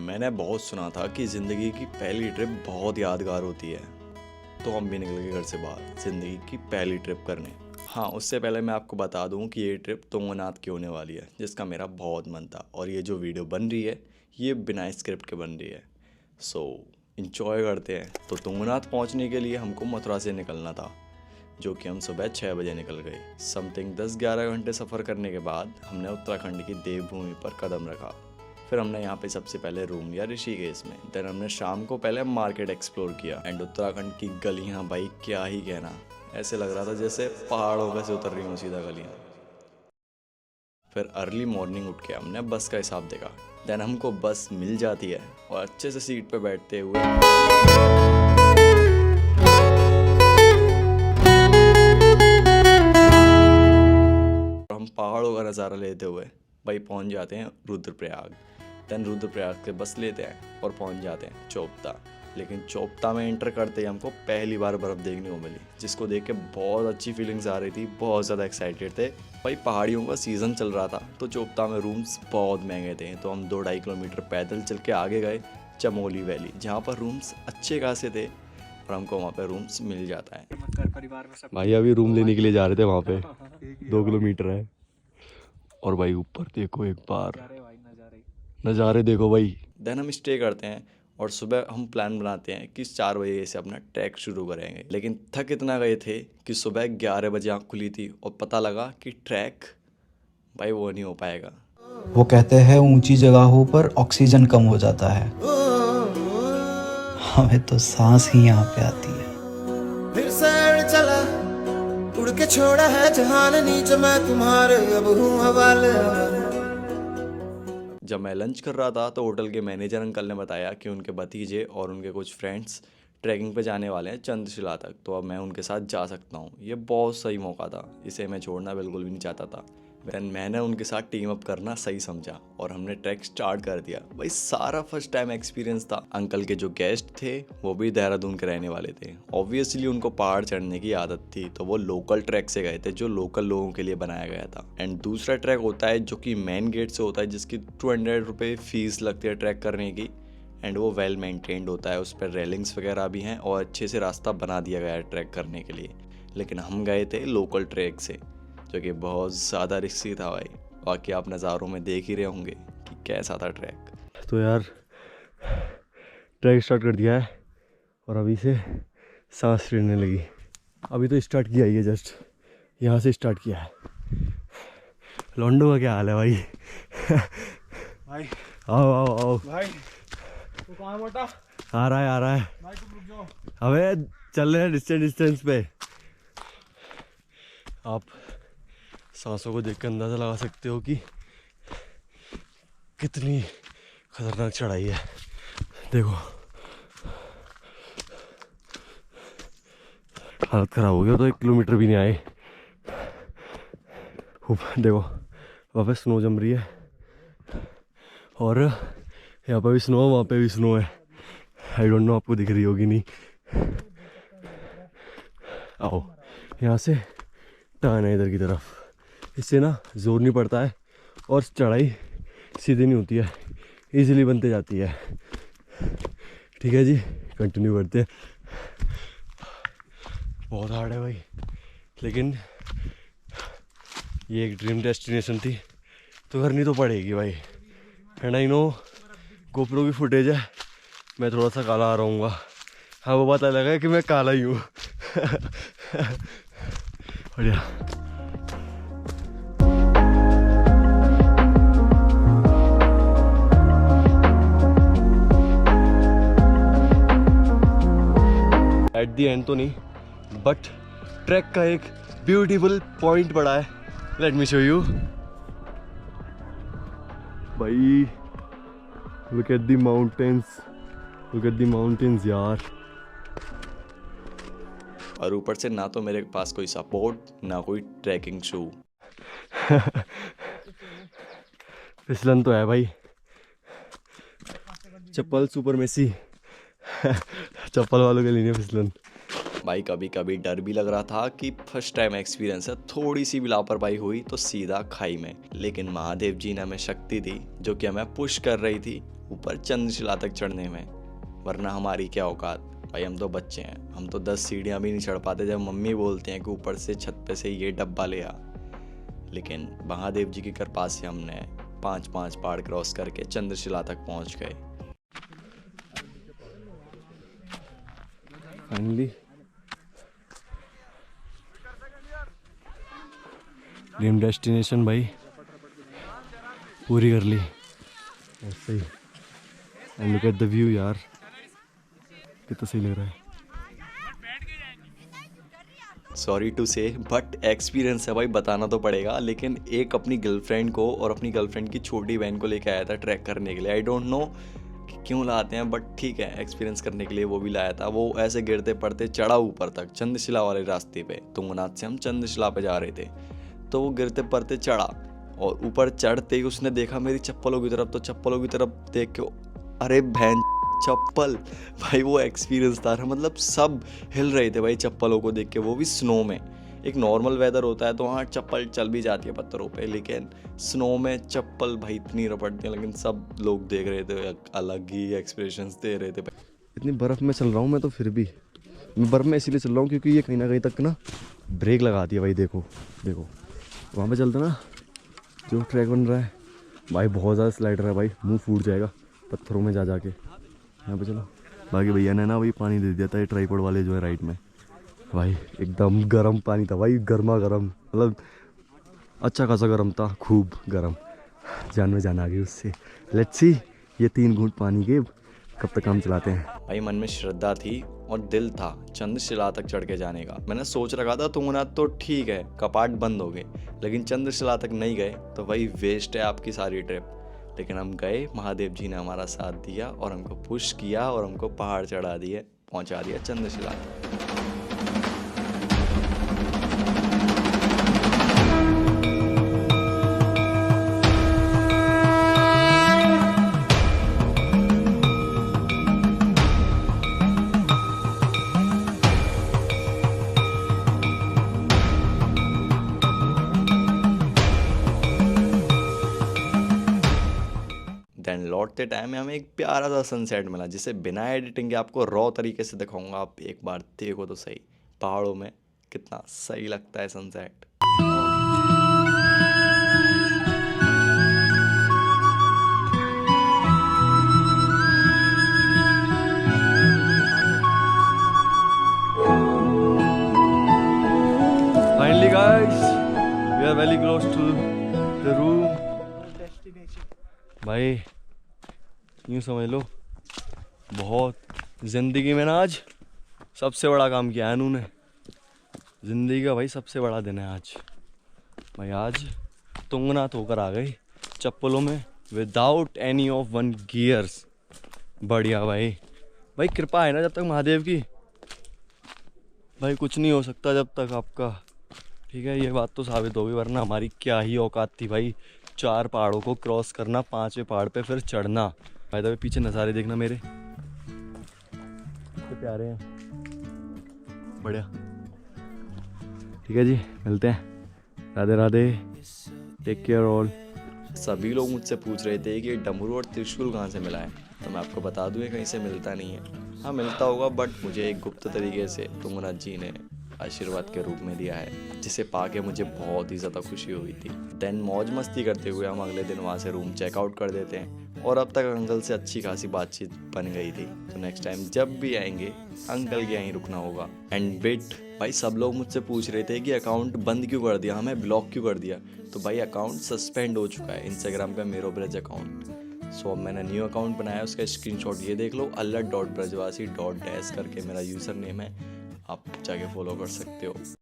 मैंने बहुत सुना था कि ज़िंदगी की पहली ट्रिप बहुत यादगार होती है, तो हम भी निकल गए घर से बाहर ज़िंदगी की पहली ट्रिप करने। हाँ, उससे पहले मैं आपको बता दूं कि ये ट्रिप तुंगनाथ की होने वाली है, जिसका मेरा बहुत मन था। और ये जो वीडियो बन रही है, ये बिना स्क्रिप्ट के बन रही है। सो इंजॉय करते हैं। तो तुंगनाथ पहुंचने के लिए हमको मथुरा से निकलना था, जो कि हम सुबह 6 बजे निकल गए। समथिंग 10-11 घंटे सफ़र करने के बाद हमने उत्तराखंड की देवभूमि पर कदम रखा। फिर हमने यहाँ पे सबसे पहले रूम लिया ऋषिकेश में। देन हमने शाम को पहले मार्केट एक्सप्लोर किया। एंड उत्तराखंड की गलियाँ, भाई क्या ही कहना, ऐसे लग रहा था जैसे पहाड़ों पे से उतर रही हूँ सीधा गलियाँ। फिर अर्ली मॉर्निंग उठ के हमने बस का हिसाब देखा। देन हमको बस मिल जाती है और अच्छे से सीट पे बैठते हुए हम पहाड़ों का नज़ारा लेते हुए भाई पहुंच जाते हैं रुद्रप्रयाग। देन रुद्रप्रयाग से बस लेते हैं और पहुंच जाते हैं चोपता। लेकिन चोपता में एंटर करते ही हमको पहली बार बर्फ़ देखने को मिली, जिसको देख के बहुत अच्छी फीलिंग्स आ रही थी, बहुत ज़्यादा एक्साइटेड थे। भाई पहाड़ियों का सीज़न चल रहा था, तो चोपता में रूम्स बहुत महंगे थे। तो हम 2-2.5 किलोमीटर पैदल चल के आगे गए चमोली वैली, जहाँ पर रूम्स अच्छे खासे थे और हमको वहाँ पे रूम्स मिल जाता है। भाई अभी रूम लेने के लिए जा रहे थे वहाँ पे, 2 किलोमीटर है। और भाई ऊपर देखो एक बार, नज़ारे देखो भाई। देन हम स्टे करते हैं और सुबह हम प्लान बनाते हैं कि 4 बजे से अपना ट्रैक शुरू करेंगे। लेकिन थक इतना गए थे कि सुबह 11 बजे आँख खुली थी और पता लगा कि ट्रैक भाई वो नहीं हो पाएगा। वो कहते हैं ऊंची जगहों पर ऑक्सीजन कम हो जाता है, हमें तो सांस ही यहाँ पे आती है। फिर सैर चला, उड़ के छोड़ा है जहान नीचे, मैं तुम्हारे अब हूँ हवाले। जब मैं लंच कर रहा था तो होटल के मैनेजर अंकल ने बताया कि उनके भतीजे और उनके कुछ फ्रेंड्स ट्रैकिंग पे जाने वाले हैं चंद्रशिला तक, तो अब मैं उनके साथ जा सकता हूँ। ये बहुत सही मौका था, इसे मैं छोड़ना बिल्कुल भी नहीं चाहता था। देन मैंने उनके साथ टीम अप करना सही समझा और हमने ट्रैक स्टार्ट कर दिया। भाई सारा फर्स्ट टाइम एक्सपीरियंस था। अंकल के जो गेस्ट थे वो भी देहरादून के रहने वाले थे। ऑब्वियसली उनको पहाड़ चढ़ने की आदत थी, तो वो लोकल ट्रैक से गए थे जो लोकल लोगों के लिए बनाया गया था। एंड दूसरा ट्रैक होता है जो कि मेन गेट से होता है, जिसकी 200 रुपये फीस लगती है ट्रैक करने की। एंड वो वेल मेंटेन्ड होता है, उस पर रेलिंग्स वगैरह भी हैं और अच्छे से रास्ता बना दिया गया है ट्रैक करने के लिए। लेकिन हम गए थे लोकल ट्रैक से, जो कि बहुत ज़्यादा रिस्की था भाई। बाकी आप नज़ारों में देख ही रहे होंगे कि कैसा था ट्रैक। तो यार ट्रैक स्टार्ट कर दिया है और अभी से सांस लेने लगी। अभी तो स्टार्ट किया ही है, जस्ट यहाँ से स्टार्ट किया है। लॉन्डो का क्या हाल है भाई? भाई आओ आओ आओ भाई तू कहाँ है मोटा? आ रहा है भाई तुम रुक जाओ। अबे चल रहे हैं डिस्टेंस पे। आप सांसों को देख कर अंदाज़ा लगा सकते हो कि कितनी खतरनाक चढ़ाई है। देखो हालत ख़राब हो गया, तो 1 किलोमीटर भी नहीं आए। देखो वहाँ पे स्नो जम रही है और यहाँ पे भी स्नो, वहाँ पे भी स्नो है। आई डोंट नो आपको दिख रही होगी नहीं। आओ यहाँ से टर्न है इधर की तरफ, इससे ना जोर नहीं पड़ता है और चढ़ाई सीधी नहीं होती है, इजीली बनते जाती है। ठीक है जी, कंटिन्यू करते हैं। बहुत हार्ड है भाई, लेकिन ये एक ड्रीम डेस्टिनेशन थी तो करनी तो पड़ेगी भाई। एंड आई नो गोप्रो की फुटेज है, मैं थोड़ा सा काला आ रहूँगा। हाँ वो बात अलग है कि मैं काला ही हूँ। बढ़िया। एट दी एंड तो नहीं, बट ट्रैक का एक ब्यूटीफुल पॉइंट पड़ा है। लेट मी शो यू भाई। लुक एट द माउंटेन्स यार। और ऊपर से ना तो मेरे पास कोई सपोर्ट, ना कोई ट्रैकिंग शू। फिसलन तो है भाई, चप्पल सुपर मेसी। चप्पल वालों के लिए नहीं फिसलन। भाई कभी कभी डर भी लग रहा था कि फर्स्ट टाइम एक्सपीरियंस है, थोड़ी सी भी लापरवाही हुई तो सीधा खाई में। लेकिन महादेव जी ने हमें शक्ति दी जो कि हमें पुश कर रही थी ऊपर चंद्रशिला तक चढ़ने में, वरना हमारी क्या औकात। भाई हम तो बच्चे हैं, हम तो 10 सीढ़ियाँ भी नहीं चढ़ पाते जब मम्मी बोलते हैं कि ऊपर से छत पे से ये डब्बा ले आ। लेकिन महादेव जी की कृपा से हमने 5 पहाड़ क्रॉस करके चंद्रशिला तक पहुंच गए। फाइनली ड्रीम डेस्टिनेशन भाई पूरी कर ली। ऐसे ही and look at the view यार, कितना सही लग रहा है। Sorry to say but experience है भाई, बताना तो पड़ेगा। लेकिन एक अपनी गर्लफ्रेंड को और अपनी गर्लफ्रेंड की छोटी बहन को लेकर आया था ट्रैक करने के लिए। आई डोंट नो कि क्यों लाते हैं, बट ठीक है, एक्सपीरियंस करने के लिए वो भी लाया था। वो ऐसे गिरते पड़ते चढ़ा ऊपर तक चंद्रशिला वाले रास्ते पे। तुंगनाथ से हम चंद्रशिला पे जा रहे थे, तो वो गिरते पड़ते चढ़ा और ऊपर चढ़ते ही उसने देखा मेरी चप्पलों की तरफ, तो चप्पलों की तरफ देख के अरे बहन चप्पल। भाई वो एक्सपीरियंस था, मतलब सब हिल रहे थे भाई चप्पलों को देख के, वो भी स्नो में। एक नॉर्मल वेदर होता है तो हाँ चप्पल चल भी जाती है पत्थरों पे, लेकिन स्नो में चप्पल भाई इतनी रपटती है। लेकिन सब लोग देख रहे थे, अलग ही एक्सप्रेशंस दे रहे थे भाई। इतनी बर्फ़ में चल रहा हूँ मैं, तो फिर भी मैं बर्फ़ में इसीलिए चल रहा हूँ क्योंकि ये कहीं ना कहीं तक ना ब्रेक लगाती है भाई। देखो देखो वहाँ पे चलते ना जो ट्रैक बन रहा है भाई, बहुत ज़्यादा स्लाइडर है भाई, मुंह फूट जाएगा पत्थरों में जा जाके। यहाँ पे चलो। बाकी भैया ने ना भाई पानी दे दिया था, ये ट्राईपॉड वाले जो है राइट में भाई, एकदम गर्म पानी था भाई, गर्मा गर्म, मतलब अच्छा खासा गर्म था, खूब गर्म, जान में जान आ गई उससे। लेट्स सी ये 3 घूंट पानी के कब तक हम चलाते हैं। भाई मन में श्रद्धा थी और दिल था चंद्रशिला तक चढ़ के जाने का। मैंने सोच रखा था तुंगनाथ तो ठीक है, कपाट बंद हो गए, लेकिन चंद्रशिला तक नहीं गए तो भाई वेस्ट है आपकी सारी ट्रिप। लेकिन हम गए, महादेव जी ने हमारा साथ दिया और हमको पुश किया और हमको पहाड़ चढ़ा दिए, पहुंचा दिया चंद्रशिला। देन लौटते टाइम में हमें एक प्यारा सा सनसेट मिला, जिसे बिना एडिटिंग के आपको रॉ तरीके से दिखाऊंगा। आप एक बार देखो तो सही, पहाड़ों में कितना सही लगता है sunset. Finally guys we are very close to the room. भाई यूँ समझ लो बहुत ज़िंदगी में ना आज सबसे बड़ा काम किया है अनु ने। ज़िंदगी का भाई सबसे बड़ा दिन है आज भाई। आज तुंगनाथ होकर आ गई चप्पलों में विदाउट एनी ऑफ 1 गियर्स। बढ़िया भाई, भाई कृपा है ना जब तक महादेव की, भाई कुछ नहीं हो सकता जब तक आपका, ठीक है, ये बात तो साबित होगी, वरना हमारी क्या ही औकात थी भाई 4 पहाड़ों को क्रॉस करना, 5वें पहाड़ पे फिर चढ़ना। भाई तभी पीछे नज़ारे देखना मेरे, कितने प्यारे हैं, बढ़िया। ठीक है जी, मिलते हैं, Radhe Radhe, take care all. सभी लोग मुझसे पूछ रहे थे कि डमरू और त्रिशूल कहाँ से मिला है, तो मैं आपको बता दूँ ये कहीं से मिलता नहीं है। हाँ मिलता होगा, बट मुझे एक गुप्त तरीके से तुंगनाथ जी ने आशीर्वाद के रूप में दिया है, जिसे पाके मुझे बहुत ही ज़्यादा खुशी हुई थी। देन मौज मस्ती करते हुए हम अगले दिन वहाँ से रूम चेकआउट कर देते हैं, और अब तक अंकल से अच्छी खासी बातचीत बन गई थी। तो नेक्स्ट टाइम जब भी आएंगे अंकल के यहीं रुकना होगा। एंड वेट भाई, सब लोग मुझसे पूछ रहे थे कि अकाउंट बंद क्यों कर दिया, हमें ब्लॉक क्यों कर दिया। तो भाई अकाउंट सस्पेंड हो चुका है, इंस्टाग्राम का मेरो ब्रज अकाउंट। सो अब मैंने न्यू अकाउंट बनाया, उसका स्क्रीनशॉट ये देख लो, allah.brajwasi.dash करके मेरा यूज़र नेम है, आप जाके फॉलो कर सकते हो।